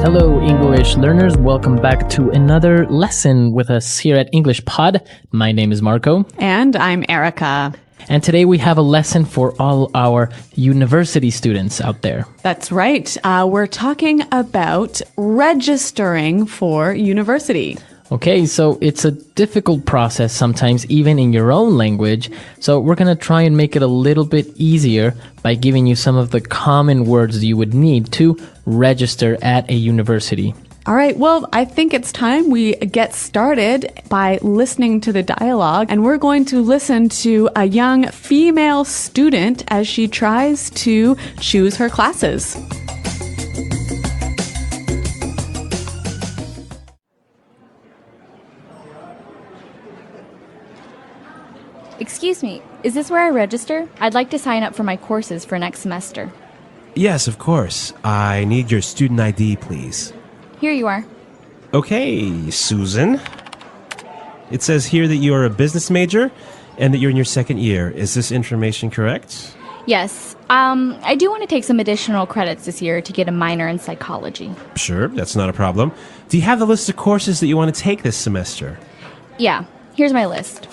Hello, English learners. Welcome back to another lesson with us here at English Pod. My name is Marco. And I'm Erica. And today we have a lesson for all our university students out there. That's right. We're talking about registering for university. Okay, so it's a difficult process sometimes, even in your own language. So we're going to try and make it a little bit easier by giving you some of the common words you would need to register at a university. All right, well, I think it's time we get started by listening to the dialogue. And we're going to listen to a young female student as she tries to choose her classes. Excuse me, is this where I register? I'd like to sign up for my courses for next semester. Yes, of course. I need your student ID, please. Here you are. Okay, Susan. It says here that you are a business major and that you're in your second year. Is this information correct? Yes, I do want to take some additional credits this year to get a minor in psychology. Sure, that's not a problem. Do you have the list of courses that you want to take this semester? Yeah, here's my list.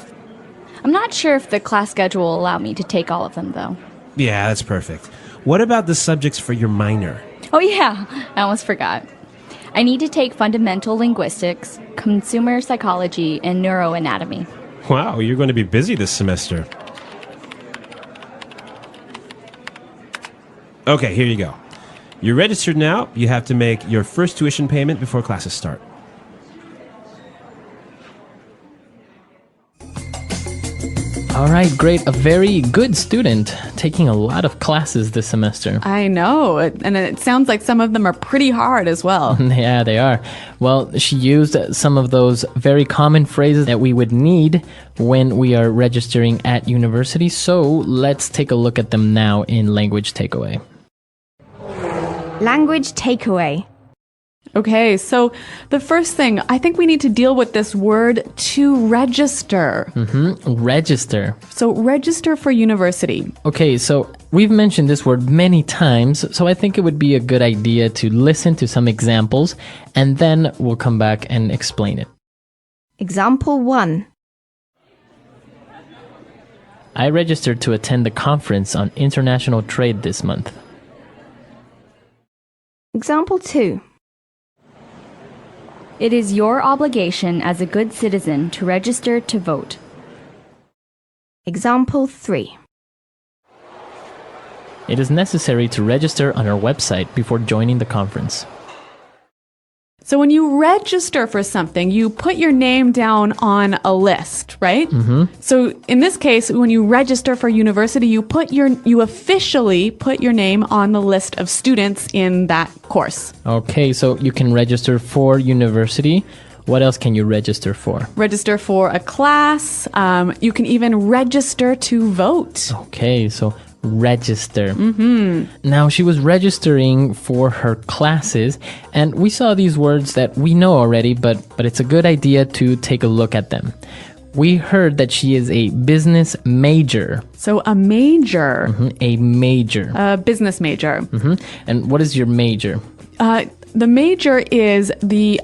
I'm not sure if the class schedule will allow me to take all of them, though. Yeah, that's perfect. What about the subjects for your minor? Oh yeah, I almost forgot. I need to take fundamental linguistics, consumer psychology, and neuroanatomy. Wow, you're going to be busy this semester. Okay, here you go. You're registered now. You have to make your first tuition payment before classes start. All right, great. A very good student, taking a lot of classes this semester. I know, and it sounds like some of them are pretty hard as well. Yeah, they are. Well, she used some of those very common phrases that we would need when we are registering at university. So let's take a look at them now in Language Takeaway. Language takeaway. Okay, so the first thing, I think we need to deal with this word to register. Register. So register for university. Okay, so we've mentioned this word many times, so I think it would be a good idea to listen to some examples, and then we'll come back and explain it. Example 1. I registered to attend the conference on international trade this month. Example 2. It is your obligation as a good citizen to register to vote. Example 3. It is necessary to register on our website before joining the conference. So when you register for something, you put your name down on a list, right? So in this case, when you register for university, you officially put your name on the list of students in that course. Okay, so you can register for university. What else can you register for? Register for a class. You can even register to vote. Okay, so register. Now, she was registering for her classes, and we saw these words that we know already, but it's a good idea to take a look at them. We heard that she is a business major. So a major. A major. A business major. And what is your major? The major is the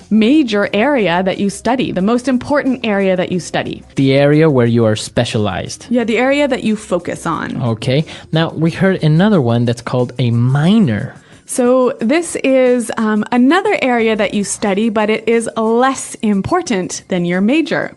major area that you study, the most important area that you study. The area where you are specialized. Yeah, the area that you focus on. Okay. Now, we heard another one that's called a minor. So this is another area that you study, but it is less important than your major.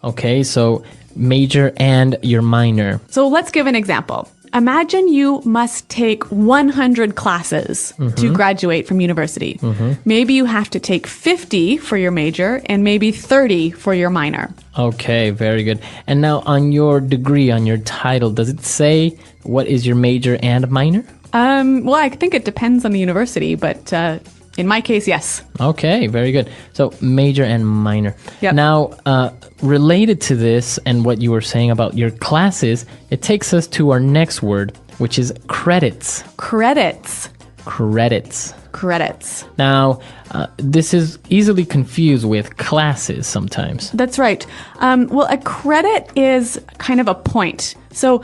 Okay, so major and your minor. So let's give an example. Imagine you must take 100 classes to graduate from university. Maybe you have to take 50 for your major and maybe 30 for your minor. Okay, very good. And now on your degree, on your title, does it say what is your major and minor? Well, I think it depends on the university, but in my case, yes. Okay, very good. So major and minor. Yep. Now, related to this and what you were saying about your classes, it takes us to our next word, which is credits. Credits. Credits. Credits. Now, this is easily confused with classes sometimes. That's right. Well, a credit is kind of a point. So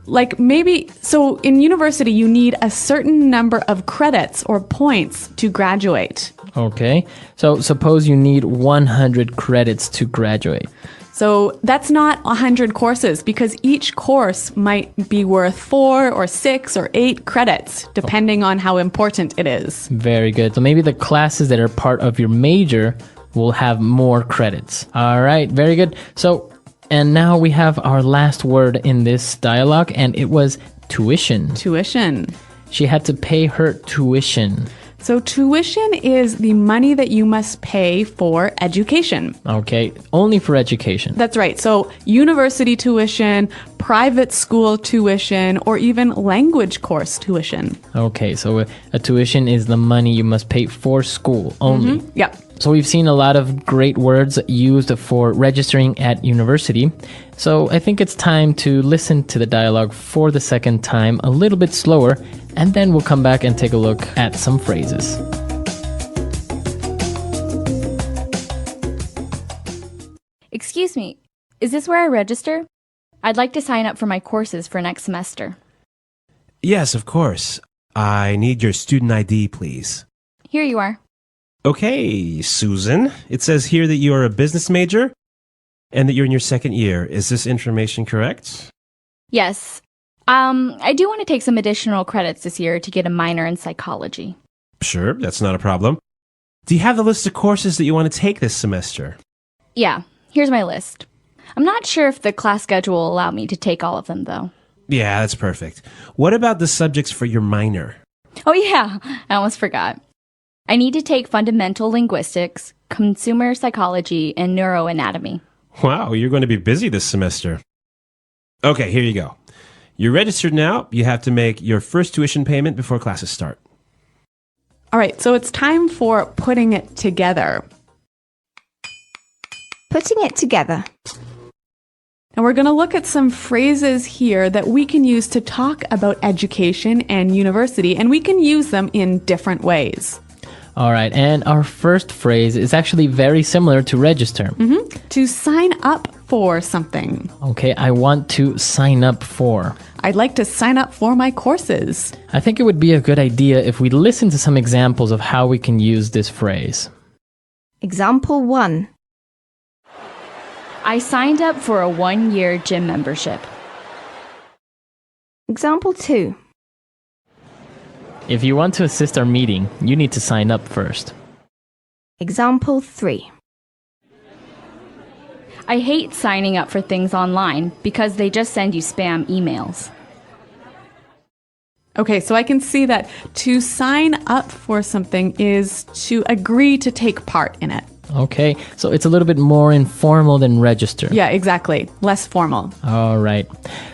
Like maybe, so in university, you need a certain number of credits or points to graduate. Okay. So suppose you need 100 credits to graduate. So that's not 100 courses because each course might be worth 4 or 6 or 8 credits, depending on how important it is. Very good. So maybe the classes that are part of your major will have more credits. All right. Very good. So, and now we have our last word in this dialogue, and it was tuition. Tuition. She had to pay her tuition. So tuition is the money that you must pay for education. Okay, only for education. That's right. So university tuition, private school tuition, or even language course tuition. Okay, so a tuition is the money you must pay for school only. Yep. So we've seen a lot of great words used for registering at university. So I think it's time to listen to the dialogue for the second time, a little bit slower, and then we'll come back and take a look at some phrases. Excuse me, is this where I register? I'd like to sign up for my courses for next semester. Yes, of course. I need your student ID, please. Here you are. Okay, Susan. It says here that you are a business major and that you're in your second year. Is this information correct? Yes. I do want to take some additional credits this year to get a minor in psychology. Sure, that's not a problem. Do you have the list of courses that you want to take this semester? Yeah, here's my list. I'm not sure if the class schedule will allow me to take all of them, though. Yeah, that's perfect. What about the subjects for your minor? Oh yeah, I almost forgot. I need to take fundamental linguistics, consumer psychology, and neuroanatomy. Wow, you're going to be busy this semester. Okay, here you go. You're registered now. You have to make your first tuition payment before classes start. All right, so it's time for putting it together. Putting it together. And we're going to look at some phrases here that we can use to talk about education and university, and we can use them in different ways. All right, and our first phrase is actually very similar to register. To sign up for something. Okay, I want to sign up for. I'd like to sign up for my courses. I think it would be a good idea if we listen to some examples of how we can use this phrase. Example 1. I signed up for a 1-year gym membership. Example 2. If you want to assist our meeting, you need to sign up first. Example 3. I hate signing up for things online because they just send you spam emails. Okay, so I can see that to sign up for something is to agree to take part in it. Okay, so it's a little bit more informal than register. Yeah, exactly. Less formal. All right.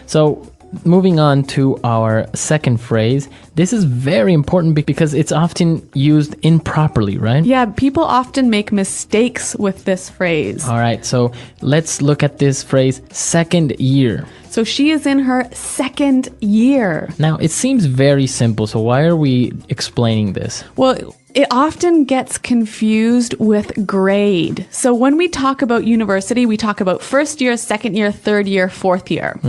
So moving on to our second phrase. This is very important because it's often used improperly, right? Yeah, people often make mistakes with this phrase. All right, so let's look at this phrase, second year. So she is in her second year. Now, it seems very simple, so why are we explaining this? Well, it often gets confused with grade. So when we talk about university, we talk about first year, second year, third year, fourth year.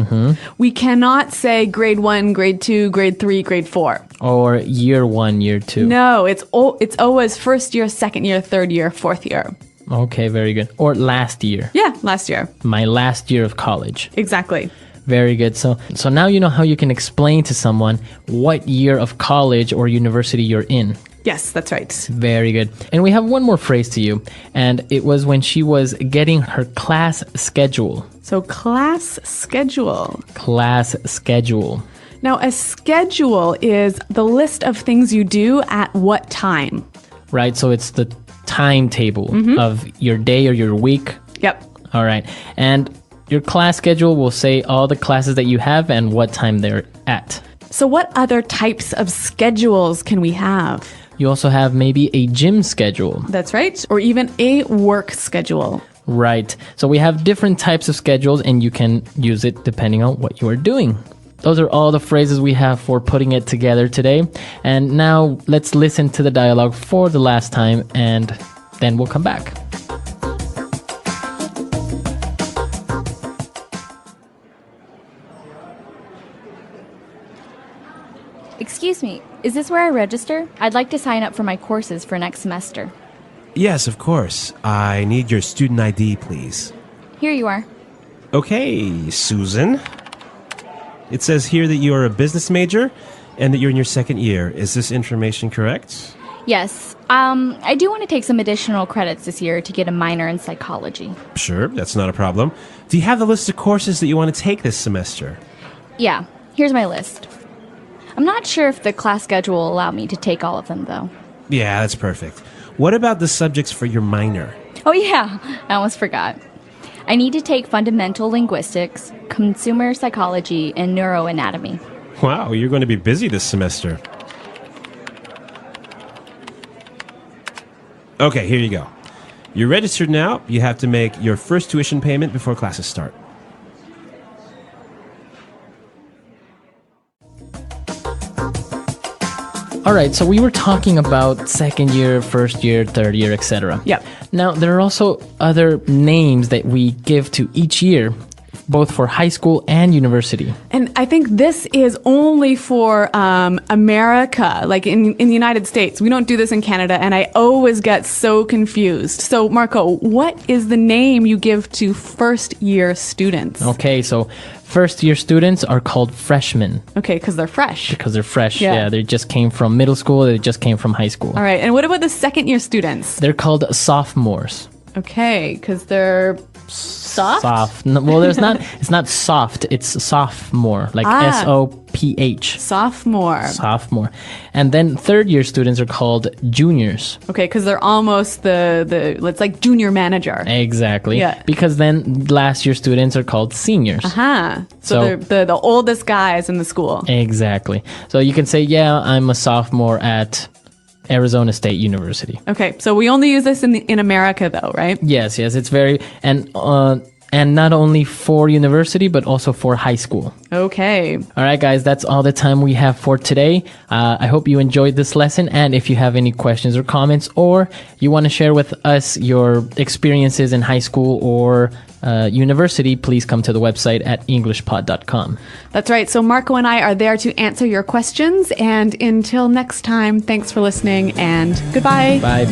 We cannot say grade 1, grade 2, grade 3, grade 4. Or year 1, year 2. No, it's always first year, second year, third year, fourth year. Okay, very good. Or last year. Yeah, last year. My last year of college. Exactly. Very good. So now you know how you can explain to someone what year of college or university you're in. Yes, that's right. Very good. And we have one more phrase to you, and it was when she was getting her class schedule. So class schedule. Class schedule. Now, a schedule is the list of things you do at what time. Right, so it's the timetable of your day or your week. Yep. All right. And your class schedule will say all the classes that you have and what time they're at. So what other types of schedules can we have? You also have maybe a gym schedule. That's right. Or even a work schedule. Right. So we have different types of schedules and you can use it depending on what you are doing. Those are all the phrases we have for putting it together today. And now let's listen to the dialogue for the last time and then we'll come back. Excuse me, is this where I register? I'd like to sign up for my courses for next semester. Yes, of course. I need your student ID, please. Here you are. Okay, Susan. It says here that you are a business major and that you're in your second year. Is this information correct? Yes, I do want to take some additional credits this year to get a minor in psychology. Sure, that's not a problem. Do you have the list of courses that you want to take this semester? Yeah, here's my list. I'm not sure if the class schedule will allow me to take all of them, though. Yeah, that's perfect. What about the subjects for your minor? Oh yeah, I almost forgot. I need to take fundamental linguistics, consumer psychology, and neuroanatomy. Wow, you're going to be busy this semester. Okay, here you go. You're registered now. You have to make your first tuition payment before classes start. All right, so we were talking about second year, first year, third year, etc. Yep. Now, there are also other names that we give to each year, both for high school and university. And I think this is only for America, like in the United States. We don't do this in Canada, and I always get so confused. So, Marco, what is the name you give to first-year students? Okay, so first year students are called freshmen Okay, because they're fresh. because they're fresh. Yeah. Yeah, they just came from middle school, they just came from high school. All right, and what about the second-year students? They're called sophomores. Okay, because they're soft? No, well, it's not soft, it's sophomore, like Ah. SOPH. Sophomore. Sophomore. And then third year students are called juniors. Okay, because they're almost it's like junior manager. Exactly. Yeah. Because then last year students are called seniors. Huh. So So- they're the oldest guys in the school. Exactly. So you can say, yeah, I'm a sophomore at Arizona State University. Okay, so we only use this in America, though, right? Yes, it's very and not only for university but also for high school. Okay. All right, guys, that's all the time we have for today. I hope you enjoyed this lesson, and if you have any questions or comments, or you want to share with us your experiences in high school or university, please come to the website at englishpod.com. That's right. So Marco and I are there to answer your questions. And until next time, thanks for listening and goodbye. Bye.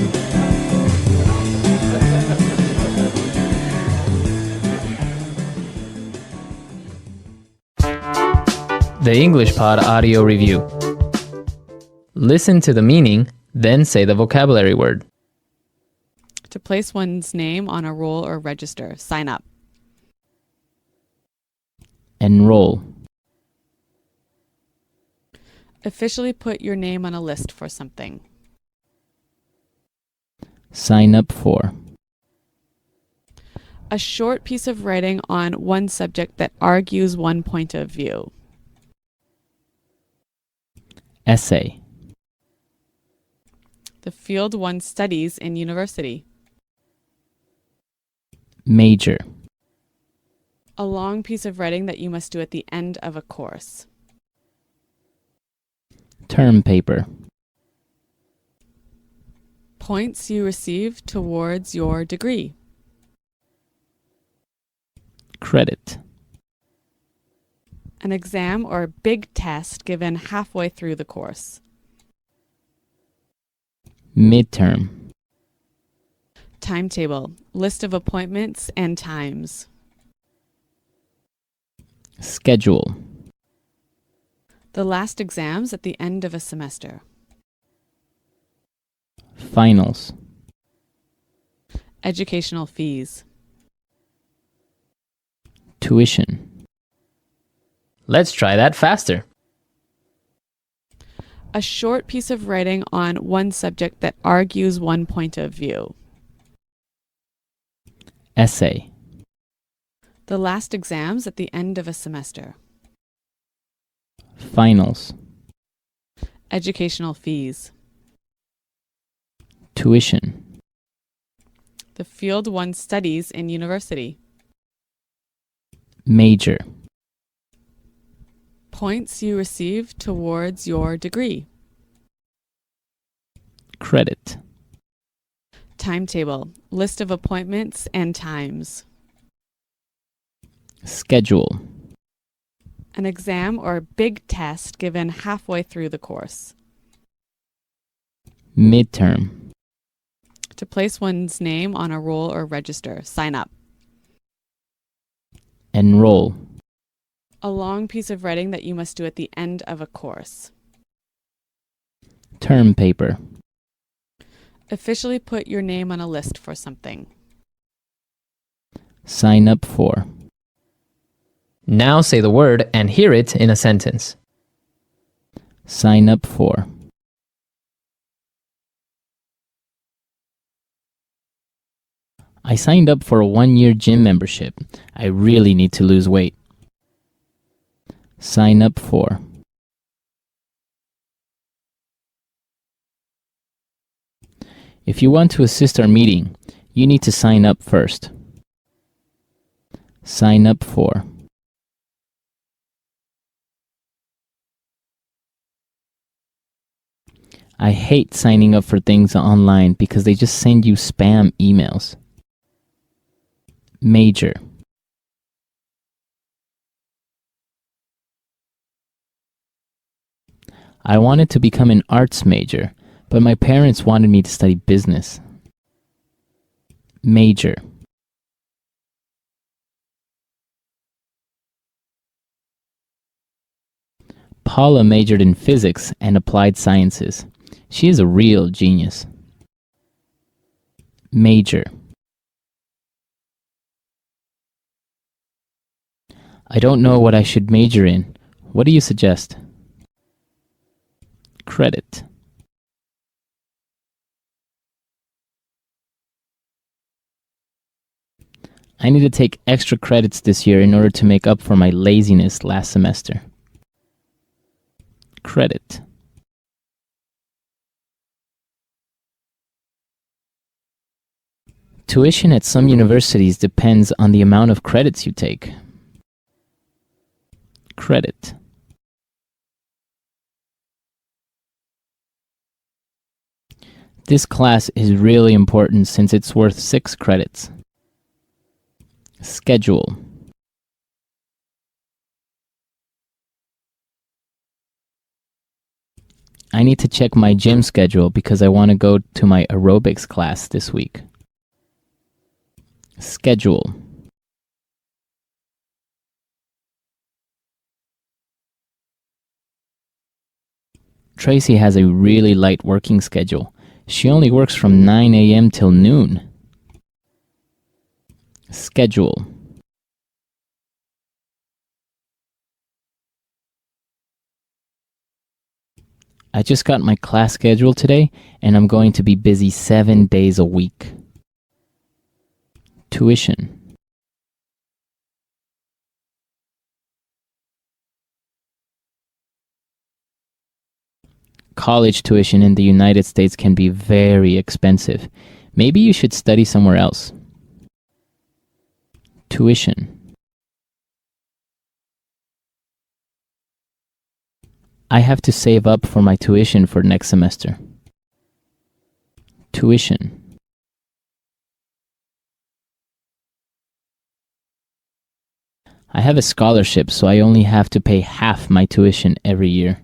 The English Pod Audio Review. Listen to the meaning, then say the vocabulary word. To place one's name on a roll or register, sign up. Enroll. Officially put your name on a list for something. Sign up for. A short piece of writing on one subject that argues one point of view. Essay. The field one studies in university. Major. A long piece of writing that you must do at the end of a course. Term paper. Points you receive towards your degree. Credit. An exam or big test given halfway through the course. Midterm. Timetable, list of appointments and times. Schedule. The last exams at the end of a semester. Finals. Educational fees. Tuition. Let's try that faster. A short piece of writing on one subject that argues one point of view. Essay. The last exams at the end of a semester. Finals. Educational fees. Tuition. The field one studies in university. Major. Points you receive towards your degree. Credit. Timetable, list of appointments and times. Schedule. An exam or big test given halfway through the course. Midterm. To place one's name on a roll or register. Sign up. Enroll. A long piece of writing that you must do at the end of a course. Term paper. Officially put your name on a list for something. Sign up for. Now say the word and hear it in a sentence. Sign up for. I signed up for a 1-year gym membership. I really need to lose weight. Sign up for. If you want to assist our meeting, you need to sign up first. Sign up for. I hate signing up for things online because they just send you spam emails. Major. I wanted to become an arts major, but my parents wanted me to study business. Major. Paula majored in physics and applied sciences. She is a real genius. Major. I don't know what I should major in. What do you suggest? Credit. I need to take extra credits this year in order to make up for my laziness last semester. Credit. Tuition at some universities depends on the amount of credits you take. Credit. This class is really important since it's worth 6 credits. Schedule. I need to check my gym schedule because I want to go to my aerobics class this week. Schedule. Tracy has a really light working schedule. She only works from 9 a.m. till noon. Schedule. I just got my class schedule today, and I'm going to be busy 7 days a week. Tuition. College tuition in the United States can be very expensive. Maybe you should study somewhere else. Tuition. I have to save up for my tuition for next semester. Tuition. I have a scholarship, so I only have to pay half my tuition every year.